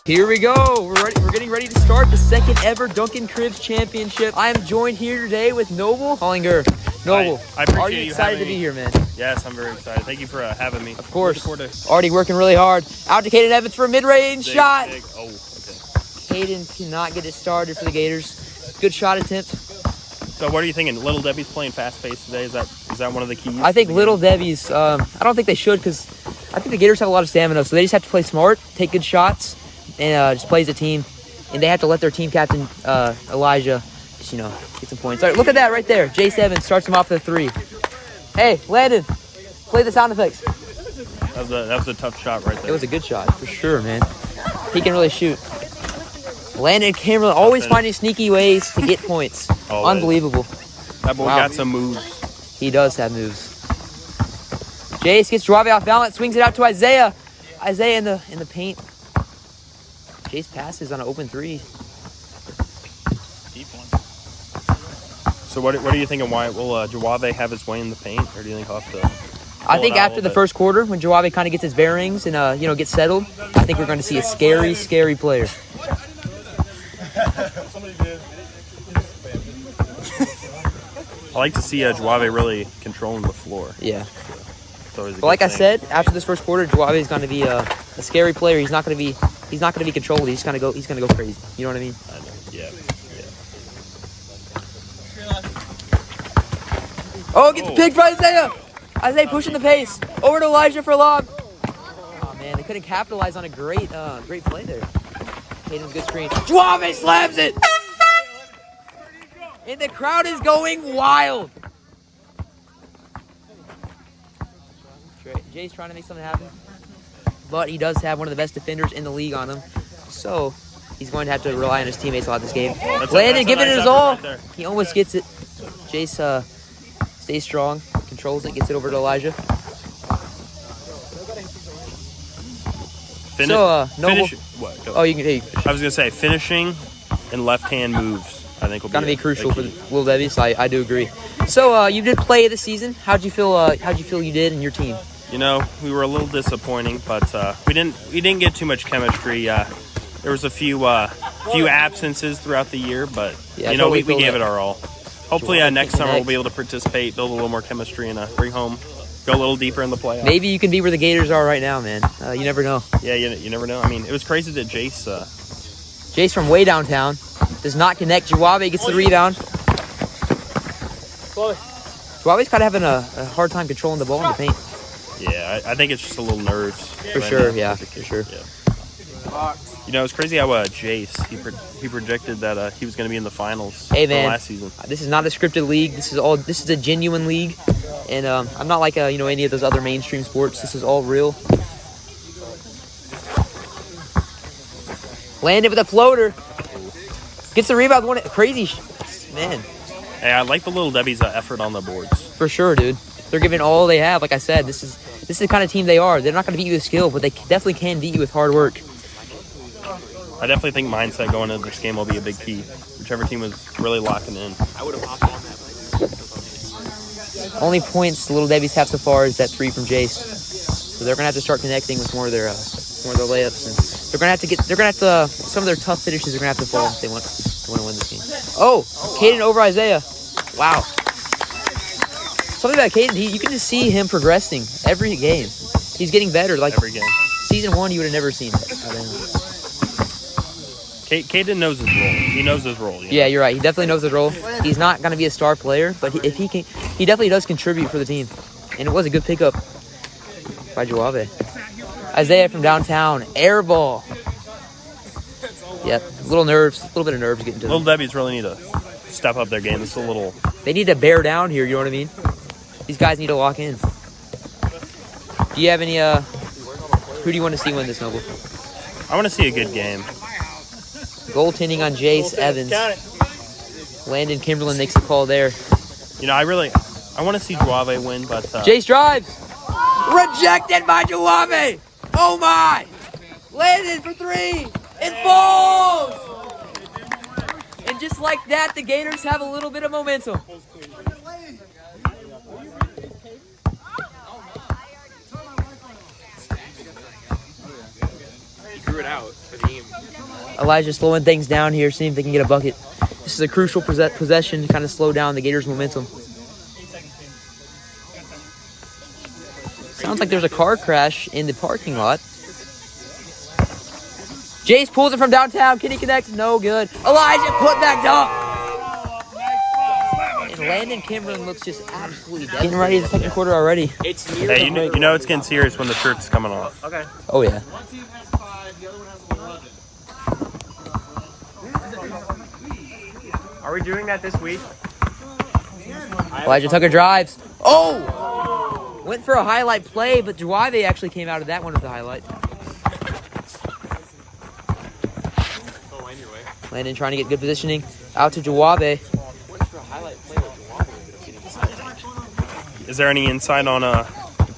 Here we go. We're getting ready to start the second ever Duncan Cribs Championship. I am joined here today with Noble Hollinger. Noble, I appreciate are you excited to be here, man? Yes, I'm very excited. Thank you for having me. Of course. Already working really hard. Out to Caden Evans for a mid-range shot. Oh, okay. Caden cannot get it started for the Gators. Good shot attempt. So what are you thinking? Lil Debbies playing fast-paced today? Is that one of the keys? I think Lil Debbies, I don't think they should because I think the Gators have a lot of stamina, so they just have to play smart, take good shots, and just play as a team. And they have to let their team captain, Elijah, just, get some points. All right, look at that right there. Jace Evans starts him off the 3. Hey, Landon, play the sound effects. That was a tough shot right there. It was a good shot, for sure, man. He can really shoot. Landon Cameron always finding sneaky ways to get points. Always. Unbelievable. That boy got some moves. He does have moves. Jace gets Joave off balance, swings it out to Isaiah. Isaiah in the paint. Jace passes on an open 3. Deep one. So what are you thinking? Why will Joave have his way in the paint, or do you think he'll have to? I think after the first quarter, when Joave kind of gets his bearings and gets settled, I think we're going to see a scary, scary player. I like to see Joave really controlling the floor. Yeah. But like I said, after this first quarter, Joave is going to be a scary player. He's not going to be controlled. He's going to go crazy. You know what I mean? I know. Yeah. Oh, gets picked by Isaiah. Isaiah pushing the pace over to Elijah for a lob. Oh man, they couldn't capitalize on a great play there. Hayden's good screen. Joave slams it, and the crowd is going wild. Jay's trying to make something happen, but he does have one of the best defenders in the league on him, so he's going to have to rely on his teammates a lot this game. Landon giving it his all. He almost gets it. Jace stays strong, controls it, gets it over to Elijah. Noble. What? Oh, you can. I was gonna say finishing and left-hand moves. I think will be crucial for Lil Debbies. I do agree. So you did play this season. How'd you feel? How'd you feel you did and your team? We were a little disappointing, but we didn't get too much chemistry. There was a few absences throughout the year, but we gave it our all. Hopefully next summer we'll be able to participate, build a little more chemistry, and bring home, go a little deeper in the playoffs. Maybe you can be where the Gators are right now, man. You never know. Yeah, you never know. I mean, it was crazy that Jace from way downtown does not connect. Joave gets the rebound. Joave's kind of having a hard time controlling the ball in the paint. Yeah, I think it's just a little nerves. For sure, yeah, for sure. Yeah. It's crazy how Jace, he predicted that he was going to be in the finals last season. This is not a scripted league. This is a genuine league, and I'm not like any of those other mainstream sports. This is all real. Landed with a floater. Gets the rebound. Crazy, man. Hey, I like the Lil Debbies' effort on the boards. For sure, dude. They're giving all they have. Like I said, this is the kind of team they are. They're not going to beat you with skill, but they definitely can beat you with hard work. I definitely think mindset going into this game will be a big key. Whichever team was really locking in. I would have hopped on that. Only points the Lil Debbies have so far is that 3 from Jace. So they're going to have to start connecting with more of their layups, and they're going to have to some of their tough finishes are going to have to fall if they want to win this game. Oh, Caden over Isaiah. Wow. Something about Caden, you can just see him progressing every game. He's getting better. Like every game. Season 1, you would have never seen it. Caden knows his role. He knows his role. Yeah, you're right. He definitely knows his role. He's not going to be a star player, but if he can, he definitely does contribute for the team. And it was a good pickup by Joave. Isaiah from downtown, air ball. Yep, a little bit of nerves getting to them. Lil Debbies really need to step up their game. It's a little. They need to bear down here. You know what I mean? These guys need to lock in. Do you have any? Who do you want to see win this, Noble? I want to see a good game. Goaltending on Jace Evans. Landon Kimberlin makes a call there. I want to see Joave win, but Jace drives. Rejected by Joave. Oh my! Landon for 3. It falls. And just like that, the Gators have a little bit of momentum. threw it out for the game. Elijah slowing things down here, seeing if they can get a bucket. This is a crucial possession to kind of slow down the Gators' momentum. Sounds like there's a car crash in the parking lot. Jace pulls it from downtown. Can he connect? No good. Elijah, put back dunk. And Landon Kimberlin looks just absolutely dead. Getting ready for the second quarter already. It's near. Hey, you know it's getting serious when the shirt's coming off. Okay. Oh, yeah. Are we doing that this week? Elijah Tucker drives. Oh! Went for a highlight play, but Juave actually came out of that one with the highlight. Landon trying to get good positioning. Out to Juave. Is there any insight on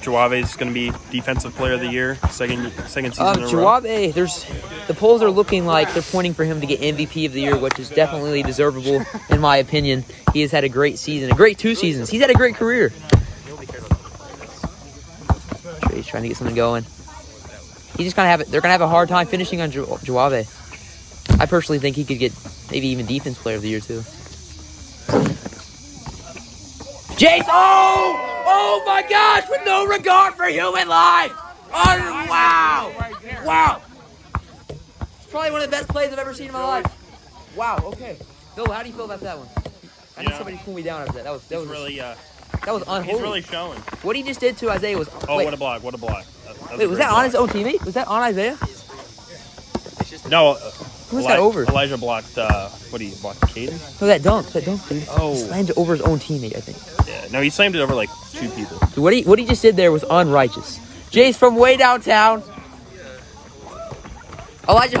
Juave is going to be Defensive Player of the Year, second season in a row? Juave, the polls are looking like they're pointing for him to get MVP of the year, which is definitely deservable in my opinion. He has had a great season, a great 2 seasons. He's had a great career. He's trying to get something going. He's just gonna have they're gonna have a hard time finishing on Juave. I personally think he could get maybe even Defense Player of the Year too. Jace! Oh my gosh! With no regard for human life! Oh wow! Wow! It's probably one of the best plays I've ever seen in my life. Wow. Okay. Phil, how do you feel about that one? I need somebody to cool me down after that. That was really. That was unholy. He's really showing. What he just did to Isaiah was. Oh, wait. What a block! What a block! Wait, was that on his own teammate? Was that on Isaiah? No. Who was that over? Elijah blocked. What do you block? Caden? No, that dunk, dude. Oh. He slammed it over his own teammate, I think. Yeah. No, he slammed it over like 2 people. Dude, what he just did there was unrighteous. Jace from way downtown. Elijah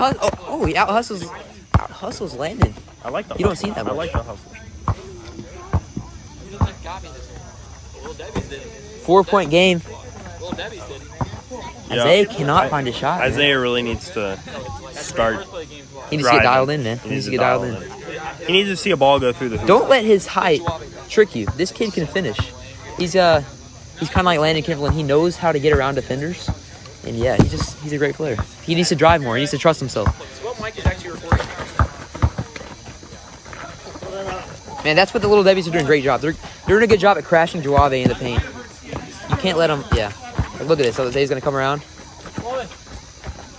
he out hustles Landon. I like the. You don't see that much. I like the hustle. 4-point game. Lil Debbies did. Isaiah cannot find a shot. Isaiah really needs to start. He needs to get dialed in, man. He needs to get dialed in. He needs to see a ball go through the hoop. Don't let his height trick you. This kid can finish. He's kind of like Landon Kimberlin. He knows how to get around defenders. And yeah, he's a great player. He needs to drive more. He needs to trust himself. So what Mike is actually recording. Man, that's what the Little Debbies are doing a great job. They're doing a good job at crashing Juave in the paint. You can't let them, yeah. Like, look at this. So Isaiah's going to come around.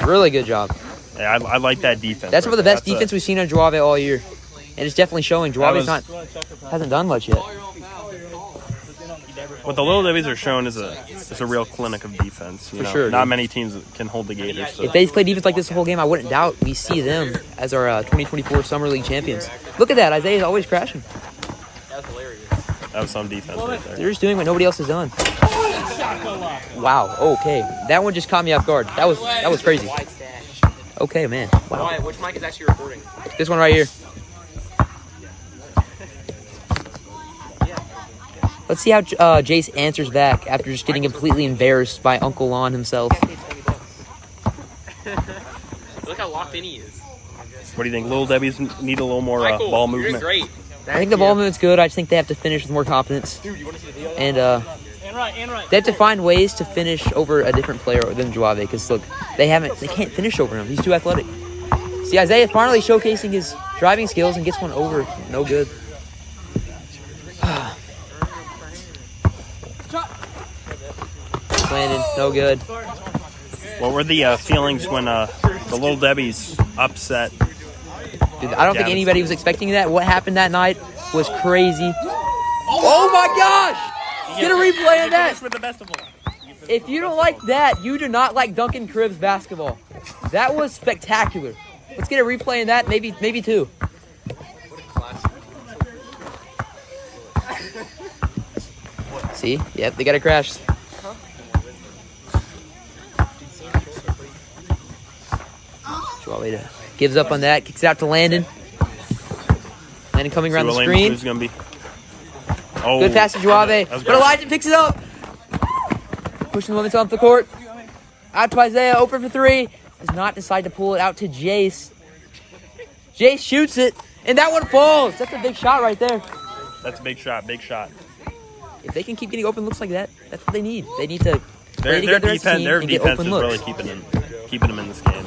Really good job. Yeah, I like that defense. That's one of the best defense we've seen on Juave all year. And it's definitely showing. Juave's hasn't done much yet. What the Little Debbies are showing is a real clinic of defense. For sure. Not many teams can hold the Gators. So. If they play defense like this the whole game, I wouldn't doubt we see them as our 2024 Summer League champions. Look at that. Isaiah's always crashing. That was hilarious. That was some defense right there. They're just doing what nobody else has done. Wow. Okay. That one just caught me off guard. That was crazy. Okay, man. Wow. Why? Which mic is actually recording? This one right here. Let's see how Jace answers back after just getting completely embarrassed by Uncle Lon himself. Look how locked in he is. What do you think? Little Debbies need a little more Michael, ball you're movement? doing great. I think the ball movement's good. I just think they have to finish with more confidence. Dude, you want to see the video? And they have to find ways to finish over a different player than Juave. Because look, they can't finish over him. He's too athletic. See, Isaiah finally showcasing his driving skills and gets one over. No good. Landon, no good. What were the feelings when the Little Debbies upset? Dude, I don't think anybody was expecting that. What happened that night was crazy. Oh my gosh! Get a replay of that. If you don't like that, you do not like Duncan Cribs basketball. That was spectacular. Let's get a replay of that. Maybe 2. See? Yep, they got a crash. Gives up on that. Kicks it out to Landon. Landon coming around the screen. Gonna be. Oh, good pass to Juave. But Elijah picks it up. Pushing the momentum off the court. Out to Isaiah. Open for 3. Does not decide to pull it out to Jace. Jace shoots it. And that one falls. That's a big shot right there. That's a big shot. Big shot. If they can keep getting open looks like that, that's what they need. They need to play together as a team Their and get defense open is looks. really keeping them in this game.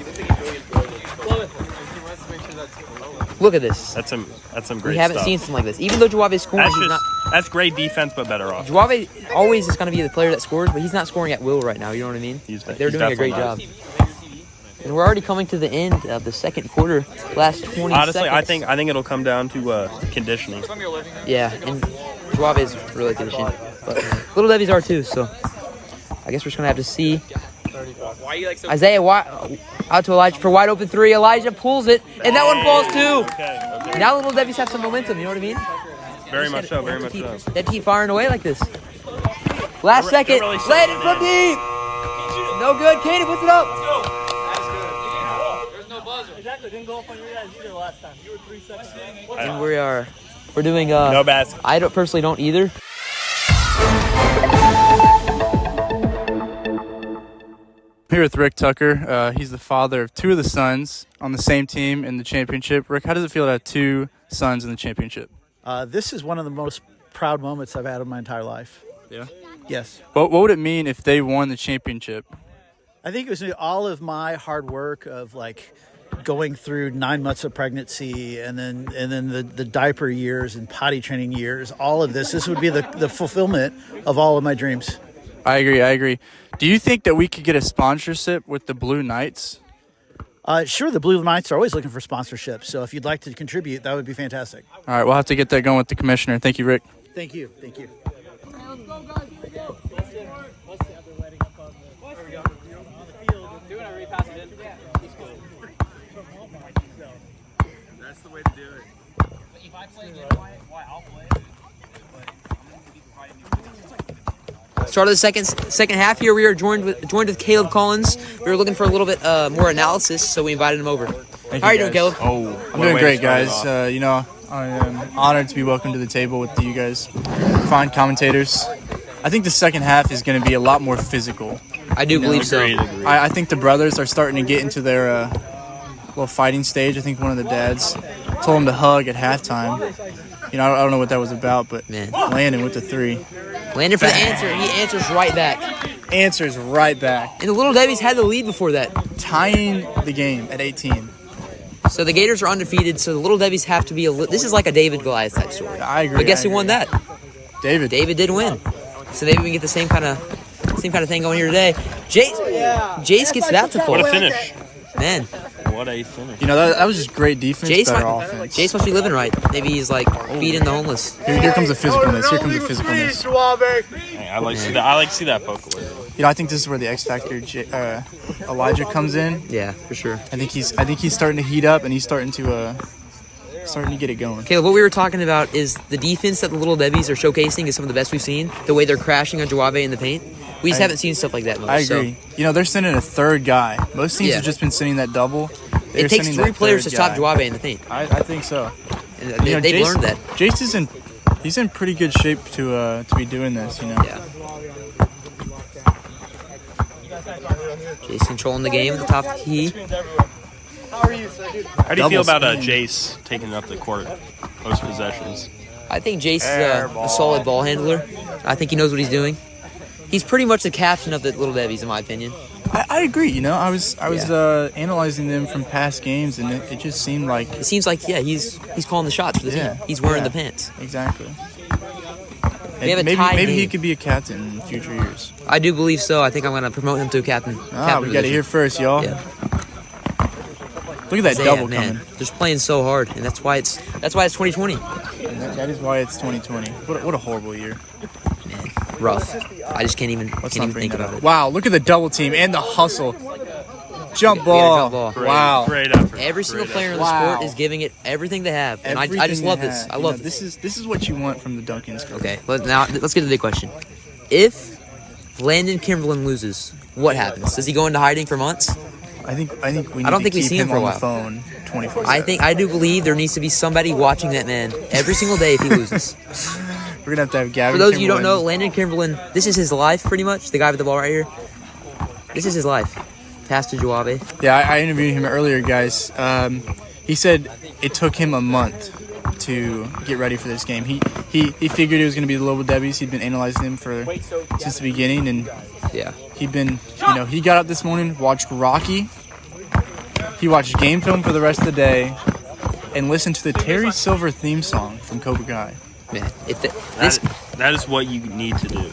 Look at this. That's some great We haven't stuff. seen something like this. Even though Juave's scoring, That's great defense, but better off. Juave always is going to be the player that scores, but he's not scoring at will right now. You know what I mean? They're doing a great job. And we're already coming to the end of the second quarter. Last 20 Honestly, seconds. I think it'll come down to conditioning. Yeah, and Juave is really conditioned. But Little Debbies are too, so I guess we're just going to have to see. Isaiah out to Elijah for wide open three. Elijah pulls it, and that one falls too. Okay. Now Little Debbies have some momentum, you know what I mean? Very much so. Very much so. They have to keep firing away like this. Last second, really landed from deep. No good. Katie puts it up. There's no buzzer. Exactly. Didn't go up on your guys either last time. You were 3 seconds. And we're doing No basket. I personally don't either. I'm here with Rick Tucker. He's the father of 2 of the sons on the same team in the championship. Rick, how does it feel to have 2 sons in the championship? This is one of the most proud moments I've had in my entire life. Yeah. Yes. What would it mean if they won the championship? I think it was all of my hard work of like going through 9 months of pregnancy and then the diaper years and potty training years. All of this would be the fulfillment of all of my dreams. I agree. Do you think that we could get a sponsorship with the Blue Knights? Sure, the Blue Knights are always looking for sponsorship. So if you'd like to contribute, that would be fantastic. All right, we'll have to get that going with the commissioner. Thank you, Rick. Thank you. Thank you. Let's go, guys. Here we go. They're letting up on the field. Do it, I repass it in. That's the way to do it. If I play again, why I'll play it. Start of the second half here. We are joined with Caleb Collins. We were looking for a little bit more analysis, so we invited him over. How are you doing, Caleb? Oh, I'm doing great, guys. I am honored to be welcomed to the table with you guys, fine commentators. I think the second half is going to be a lot more physical. I do believe so. Agreed. I think the brothers are starting to get into their little fighting stage. I think one of the dads told him to hug at halftime. I don't know what that was about, but Man. Landon with the 3. Landon for the answer. He answers right back. Answers right back. And the Little Debbies had the lead before that. Tying the game at 18. So the Gators are undefeated, so the Little Debbies have to be this is like a David Goliath type story. I agree. But guess who won that? David. David did win. So maybe we can get the same kind of thing going here today. Jace gets that to fall. What a finish. Man, What a finish. That was just great defense, Jace better offense. Jace must be living right. Maybe he's like feeding the homeless. Here comes the physicalness. Hey, I like to see that poke away. I think this is where the X Factor Elijah comes in. Yeah, for sure. I think he's starting to heat up and he's starting to get it going. Caleb, what we were talking about is the defense that the Little Debbies are showcasing is some of the best we've seen. The way they're crashing on Juave in the paint. We just haven't seen stuff like that much. I agree. So. They're sending a third guy. Most teams have just been sending that double. It takes 3 players to stop Juave in the paint. I think so. And they've learned that. Jace he's in pretty good shape to be doing this. Yeah. Jace controlling the game at the top of the key. How do you feel about Jace taking up the court post possessions? I think Jace is a solid ball handler. I think he knows what he's doing. He's pretty much the captain of the Little Debbies, in my opinion. I agree. I was analyzing them from past games, and it just seemed like he's calling the shots for the team. He's wearing the pants. Exactly. We have a tie maybe game. he could be a captain in future years. I do believe so. I think I'm going to promote him to a captain. We got it here first, y'all. Yeah. Look at that double man. coming. They're just playing so hard, and that's why it's 2020. That is why it's 2020. What a horrible year. Man, rough. I just can't even think about it. Wow, look at the double team and the hustle. Jump We had a jump ball. ball. Wow. Great effort. Every single player in the Wow. sport is giving it everything they have, and I just Everything love they this. have. I love this. This is what you want from the Duncans. Okay, now let's get to the big question. If Landon Kimberlin loses, what happens? Does he go into hiding for months? I think we need I don't to think we've keep seen him him for a on while. the phone 24/7. I do believe there needs to be somebody watching that man every single day if he loses. We're going to have Gavin For those of you who don't know, Kimberlin. Landon Kimberlin, this is his life pretty much. The guy with the ball right here. This is his life. Pass to Juave. Yeah, I interviewed him earlier, guys. He said it took him a month to get ready for this game. He figured it was going to be the Lil Debbies. He'd been analyzing them since the beginning, and Yeah. he'd been, he got up this morning, watched Rocky. He watched game film for the rest of the day, and listened to the Terry Silver theme song from Cobra Kai. Man, That is what you need to do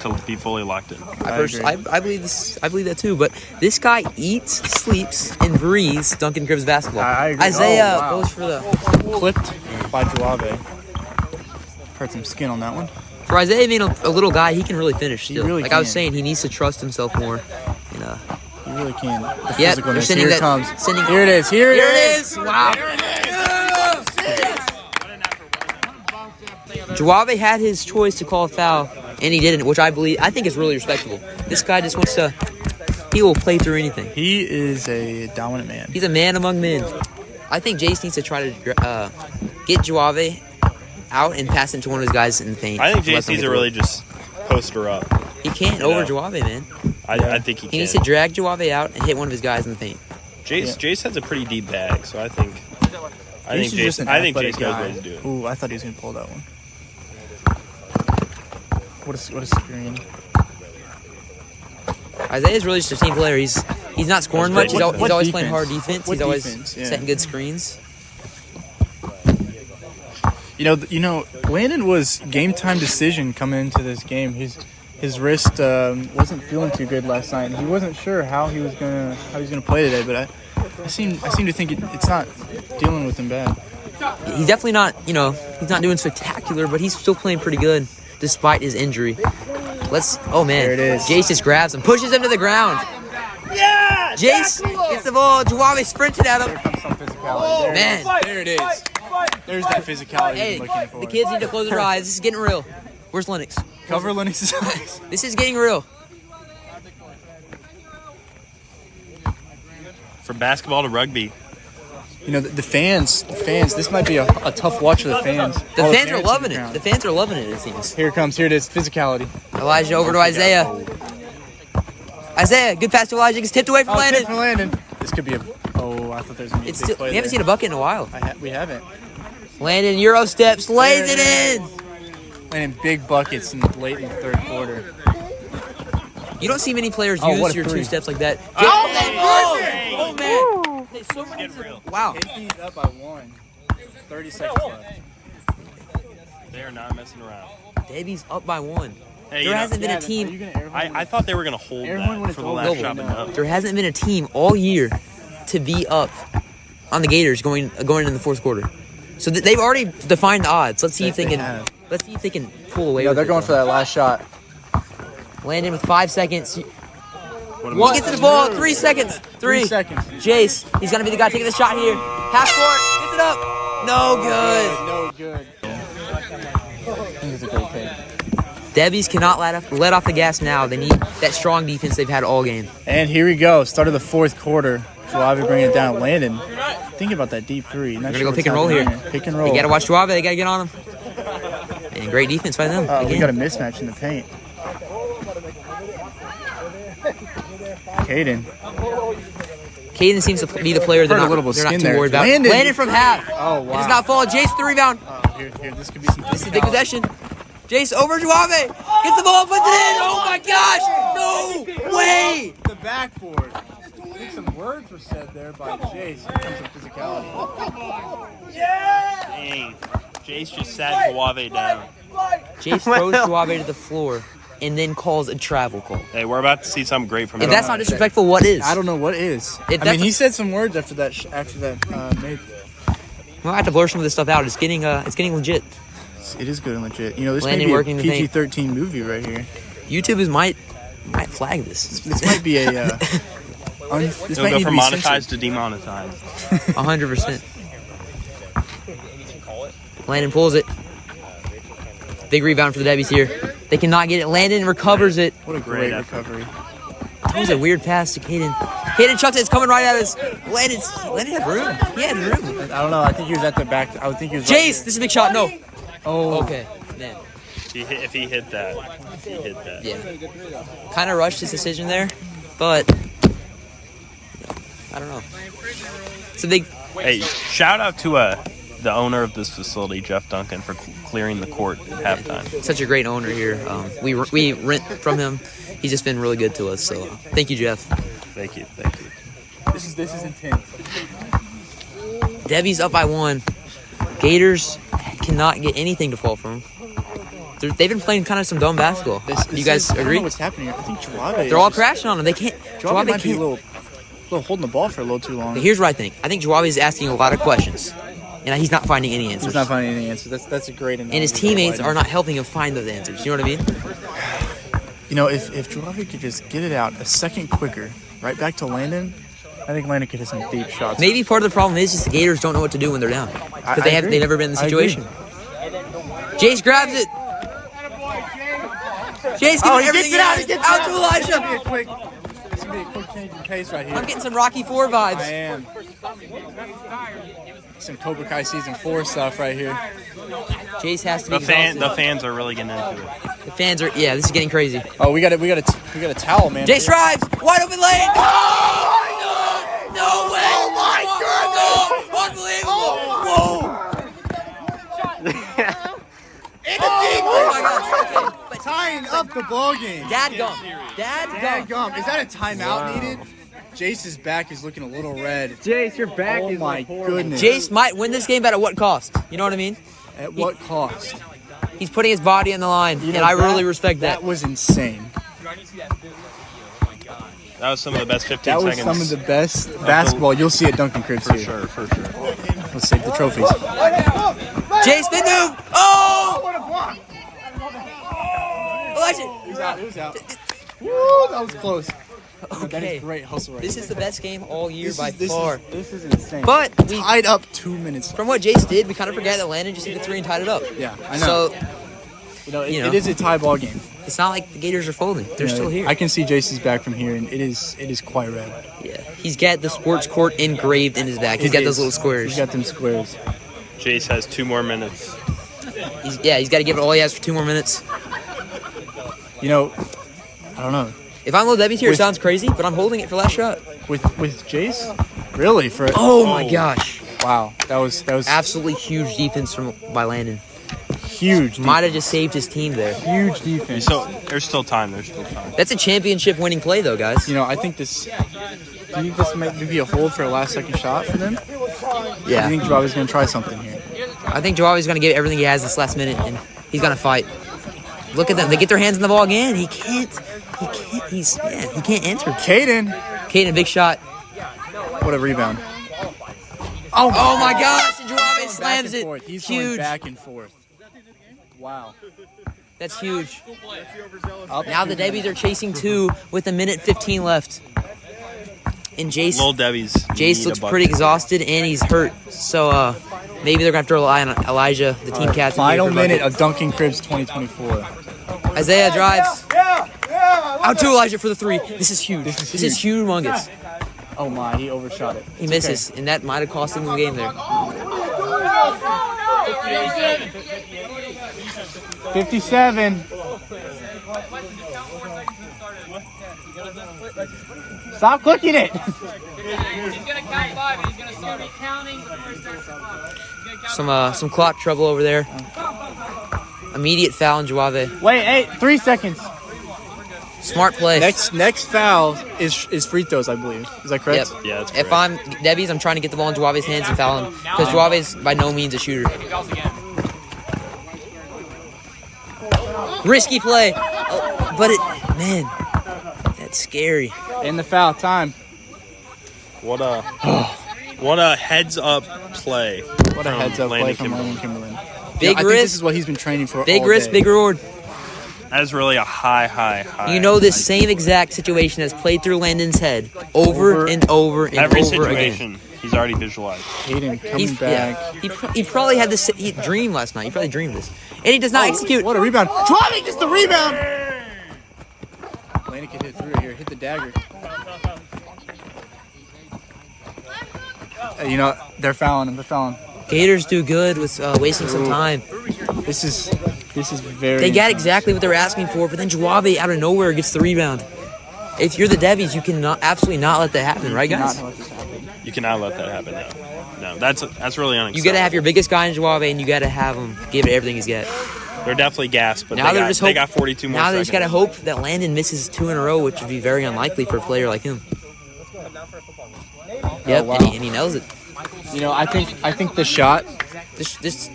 to be fully locked in. I believe this. I believe that too. But this guy eats, sleeps, and breathes Duncan Cribs basketball. I agree. Isaiah Oh, wow. goes for the. Clipped by Juave. Hurt some skin on that one. For Isaiah being a little guy, he can really finish still. really I was can. saying, he needs to trust himself more. And, He really can. The yeah, physicalness. they're sending Here that. it comes. Sending, Here it is. Here it is. Wow. Juave had his choice to call a foul, and he didn't, which I think is really respectable. This guy just wants to. He will play through anything. He is a dominant man. He's a man among men. I think Jace needs to try to get Juave out and pass it to one of his guys in the paint. I think Jace needs to really just post her up. He can't over Juave, man. I think he can. He needs to drag Juave out and hit one of his guys in the paint. Jace has a pretty deep bag, so I think Jace Jace knows what to do. Ooh, I thought he was going to pull that one. What a screen. Isaiah's really just a team player. He's not scoring much. He's What always defense? playing hard defense. What He's always defense? Yeah. setting good screens. Landon was game time decision coming into this game. His wrist wasn't feeling too good last night. He wasn't sure how he was gonna play today, but I seem to think it's not dealing with him bad. He's definitely not. He's not doing spectacular, but he's still playing pretty good despite his injury. Oh man, There it is. Jace just grabs him, pushes him to the ground. Yeah, Jace gets the ball. Juave sprinted at him. Oh Man. there it is. There's that physicality Hey, we're looking for. the kids need to close their eyes. This is getting real. Where's Lennox? Cover Lennox's eyes. This is getting real. From basketball to rugby. The fans. This might be a tough watch for the fans. The All fans are parents in loving the it. crowd. The fans are loving it, it seems. Here it is. Physicality. Elijah over to Isaiah. Isaiah, good pass to Elijah. Gets tipped away from Landon. Tip for Landon. This could be I thought there was going to be a It's big still, play we haven't there. seen a bucket in a while. We haven't. Landon, Euro steps, lays it in. Landon big buckets late in the third quarter. You don't see many players Oh, what use a your three. two steps like that. Oh man. Hey, so many- Wow. He's up by 1. 30 seconds left. They are not messing around. Debbies up by 1. Hey, There hasn't been a team. I thought they were going to hold Air horn when that it's for the over. last No. shot, but no. There hasn't been a team all year to be up on the Gators going in the fourth quarter. So they've already defined the odds. Let's see if they They can. have. Let's see if they can pull away. Yeah, with they're it, going though. for that last shot. Landon with 5 seconds. He What gets to the ball. 3 seconds. 3 seconds. Jace, he's gonna be the guy taking the shot here. Half court, gets it up. No good. No good. I think it's a great pick. Debbies cannot let off the gas now. They need that strong defense they've had all game. And here we go. Start of the fourth quarter. Juave bringing it down. Landon, think about that deep three. They're gonna go pick and roll here. Pick and roll. They gotta watch Juave. They gotta get on him. And great defense by them. We again. got a mismatch in the paint. Caden. Caden seems to be the player they're Hurt a not, little they're not skin too there. worried about. Landon. Landon from half. Oh, wow. It does not fall. Jace the rebound. Here, this could be some This is a big possession. Jace over Juave. Gets the ball, puts it in. Oh my gosh. No way. The backboard. I think some words were said there by Jace in terms of physicality. Dang. Jace just sat Juave down. Jace throws Juave to the floor and then calls a travel call. Hey, we're about to see something great from If him. that's not disrespectful, what is? I don't know what is. If I that's- mean, he said some words after that. Made. We'll have to blur some of this stuff out. It's getting legit. It is good and legit. This Landon may be a working the paint. PG-13 movie right here. YouTube might flag this. This might be a. This It'll might go need to from be monetized censored. to demonetized. 100%. Landon pulls it. Big rebound for the Debbies here. They cannot get it. Landon recovers it. What a great Great effort. recovery. That was a weird pass to Caden. Caden chucks it. It's coming right at us. Landon had room. He had room. I don't know. I think he was at the back. I would think he was. Jace, this is a big shot. No. Oh, Okay. Man. If he hit that. Yeah. Kind of rushed his decision there, but I don't know. It's a big. Hey, shout out to the owner of this facility, Jeff Duncan, for clearing the court at halftime. Such a great owner here. We rent from him. He's just been really good to us. So thank you, Jeff. Thank you. This is intense. Debbies up by 1. Gators cannot get anything to fall from them. They've been playing kind of some dumb basketball. You guys I don't agree? know what's happening here. I think Juave. They're all crashing on them. They can't. Juave might be a can't. little holding the ball for a little too long. But here's what I think. I think Juave is asking a lot of questions, and he's not finding any answers. He's not finding any answers. That's a great analogy. And his teammates are not helping him find those answers. You know what I mean? You know, if Juave could just get it out a second quicker, right back to Landon, I think Landon could hit some deep shots. Maybe part of the problem is just the Gators don't know what to do when they're down because they've never been in the situation. Jace grabs it. Jace giving everything He gets it out to Elijah. It's gonna be a quick change in pace right here. I'm getting some Rocky 4 vibes. I am. Some Cobra Kai season 4 stuff right here. Jace has to be The exhausted. fans are really getting into it. The fans are, this is getting crazy. Oh, we got a towel, man. Jace drives, wide open lane. Oh my God! No way! Oh my God! Unbelievable! Oh my God! Okay, Tying up the ball game. Dadgum. Is that a timeout needed? Jace's back is looking a little red. Jace, your back Oh is my goodness. Jace might win this game, but at what cost? You know what I mean? At what cost? He's putting his body on the line, You know, and I really respect that. That was insane. That was some of the best 15 That was seconds. some of the best basketball you'll see at Duncan Cribs here. For sure. Let's save the trophies. Jace, spin move! Oh! What a block! Elijah! It was out. Woo, that was close. That Okay. is great hustle right This here. is the best game all year by far. This is insane. But we, Tied up 2 minutes. from what Jace did, we kind of forget that Landon just hit the 3 and tied it up. Yeah, I know. So It is a tie ball game. it's not like the Gators are folding. They're still here. I can see Jace's back from here, and it is quite red. Yeah, he's got the sports court engraved in his back. He's got those little squares. He's got them squares. Jace has 2 more minutes. He's got to give it all he has for 2 more minutes. You know, I don't know. If I'm Lil Debbies here, it With- sounds crazy, but I'm holding it for last shot. With Jace, really Oh my gosh! wow, that was Absolutely huge defense by Landon. huge. Might have just saved his team there. Huge defense. So there's still time. That's a championship-winning play, though, guys. You know, I think this. Do you think this might be a hold for a last-second shot for them? Yeah. I think Juave's going to try something here. I think Jawabi's going to give everything he has this last minute, and he's going to fight. Look at them. They get their hands on the ball again. He can't answer. Caden, big shot. What a rebound. Oh my gosh. And Jawabi Back slams and it. forth. He's going Huge. back and forth. Wow. That's huge. Up Now the Debbies are chasing 2 with 1:15 left. And Lil Debbies. Jace looks pretty exhausted, and he's hurt. So maybe they're going to have to rely on Elijah, the team captain. Final here for minute bucket. of Duncan Cribs 2024. Isaiah drives. Out to Elijah for the 3. This is huge. This is humongous. Oh my, he overshot it. He misses, and that might have cost him the game there. 57. Stop clicking it. He's gonna count 5 and he's gonna start counting before he starts to clock. Some clock trouble over there. Immediate foul on Juave. Wait, 3 seconds. Smart play. Next foul is free throws, I believe. Is that correct? Yep. Yeah, that's If correct. I'm Debbies, I'm trying to get the ball in Juave's hands and foul him because Juave's by no means a shooter. He calls again. Risky play, but that's scary. In the foul time. What a heads up play. What a heads up play Landon from Kimberlin. Landon Kimberlin. Big I think risk, this is what he's been training for big all risk, day. big reward. That is really a high. You know this same exact situation has played through Landon's head over and over and Every over again. situation he's already visualized. Hayden coming back. He probably had this dream last night. He probably dreamed this, and he does not execute. What a rebound. Juave gets the rebound. Landon can hit through it here. Hit the dagger. You know, they're fouling him. They're fouling. Gators do good with wasting some time. This is very. They got intense. exactly what they were asking for, but then Juave out of nowhere gets the rebound. If you're the Debbies, you cannot absolutely not let that happen, right, guys? Not let this happen. You cannot let that happen now. No, that's really unacceptable. You got to have your biggest guy in Joave, and you got to have him give it everything he's got. They're definitely gassed, but Now they got 42 more Now seconds. they just got to hope that Landon misses 2 in a row, which would be very unlikely for a player like him. Yep, wow. and he nails it. You know, I think the shot. This is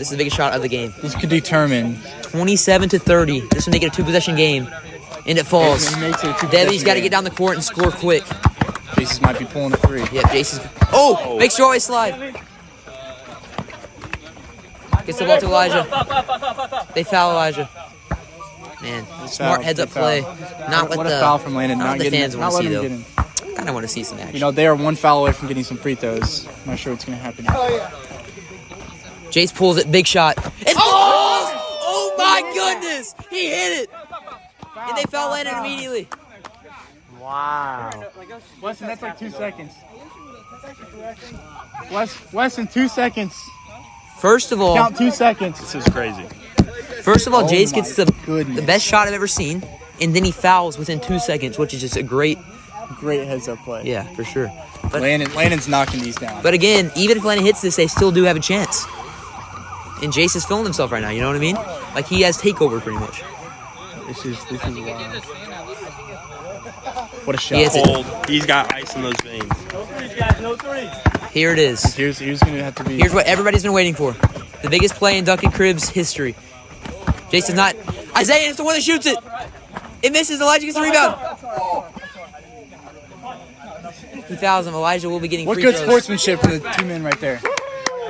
the biggest shot of the game. This could determine. 27-30. This will make it a 2-possession game, and it falls. It makes it a 2-possession Debbie's got to game. get down the court and score quick. Jason might be pulling a 3. Yep, Jason's. Oh, makes sure always slide. Gets the ball to Elijah. They foul Elijah. Man, smart heads up play. Not What what a the foul from Landon. not Not the getting fans it. want Not to see letting him though. get in. Kind of want to see some action. You know, they are 1 foul away from getting some free throws. I'm not sure what's going to happen. Jace pulls it, big shot. It falls! Oh my goodness! He hit it! And they foul Landon immediately. Weston, that's like 2 seconds. Weston, 2 seconds. First of all, Count 2 seconds. This is crazy. Jace my gets the goodness. best shot I've ever seen, and then he fouls within 2 seconds, which is just a great, Great heads up play. yeah, for sure. But Landon's knocking these down. But again, even if Landon hits this, they still do have a chance. And Jace is feeling himself right now, you know what I mean? Like he has takeover pretty much. This is wild. What a shot. He hits it. Cold. He's got ice in those veins. Here it is. Here's going to have to be. Here's what everybody's been waiting for. The biggest play in Duncan Cribs history. Jason's not. Isaiah is the one that shoots it. It misses. Elijah gets the rebound. He fouls him. Elijah will be getting What free good throws. sportsmanship from the 2 men right there.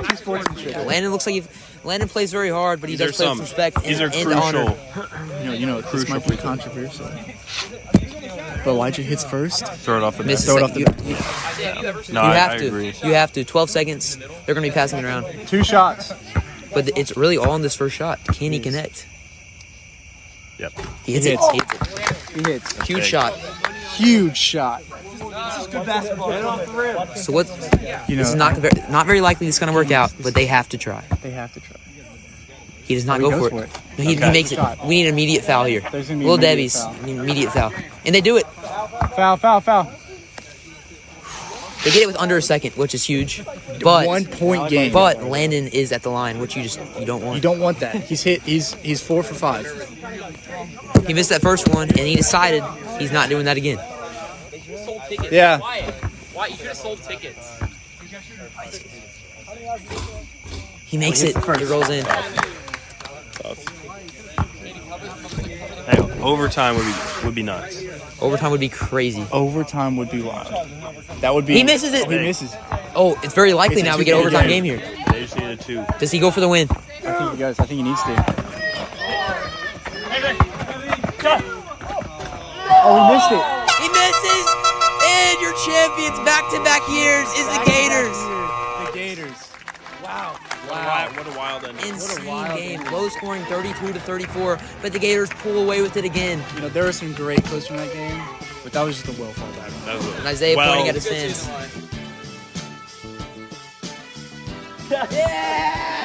Two sportsmanship. Landon looks like Landon plays very hard, but he does play with respect These and, are and honor. crucial. You know, this might be controversial. But Elijah hits first. Throw it off the net. Misses Throw it sec- off the you, No, you I have to. agree. You have to. 12 seconds. They're going to be passing it around. 2 shots. But it's really all in this first shot. Can he connect? Yep. He hits He it. hits. He hits it. He hits. Huge big. shot. Huge shot. So what? You know, This is not very likely this is going to work out, but they have to try. they have to try. He does not Oh, he go goes for it. for it. No, he makes it. Shot. We need an immediate foul here. There's gonna be Lil immediate Debbies, foul. need an immediate foul. And they do it. Foul. They get it with under a second, which is huge. But 1 point game. But Landon is at the line, which you don't want. You don't want that. He's 4 for 5. He missed that first one, and he decided he's not doing that again. Sold tickets. Yeah. Why? You could have sold tickets. He makes it. It rolls in. Hey, overtime would be nuts. Overtime would be crazy. Overtime would be wild. That would be. He misses it. He misses. Oh, it's very likely It's a now we get 2-game overtime game. game here. They just needed 2. Does he go for the win? I think he does. I think he needs to. Oh, he missed it. He misses, and your champions back-to-back years is the Gators. The Gators. Wow. What a wild ending. Insane game, low scoring 32-34, but the Gators pull away with it again. You know, there were some great clips from that game, but that was just a well fall back. That was And Isaiah well, pointing at his fans. Yeah!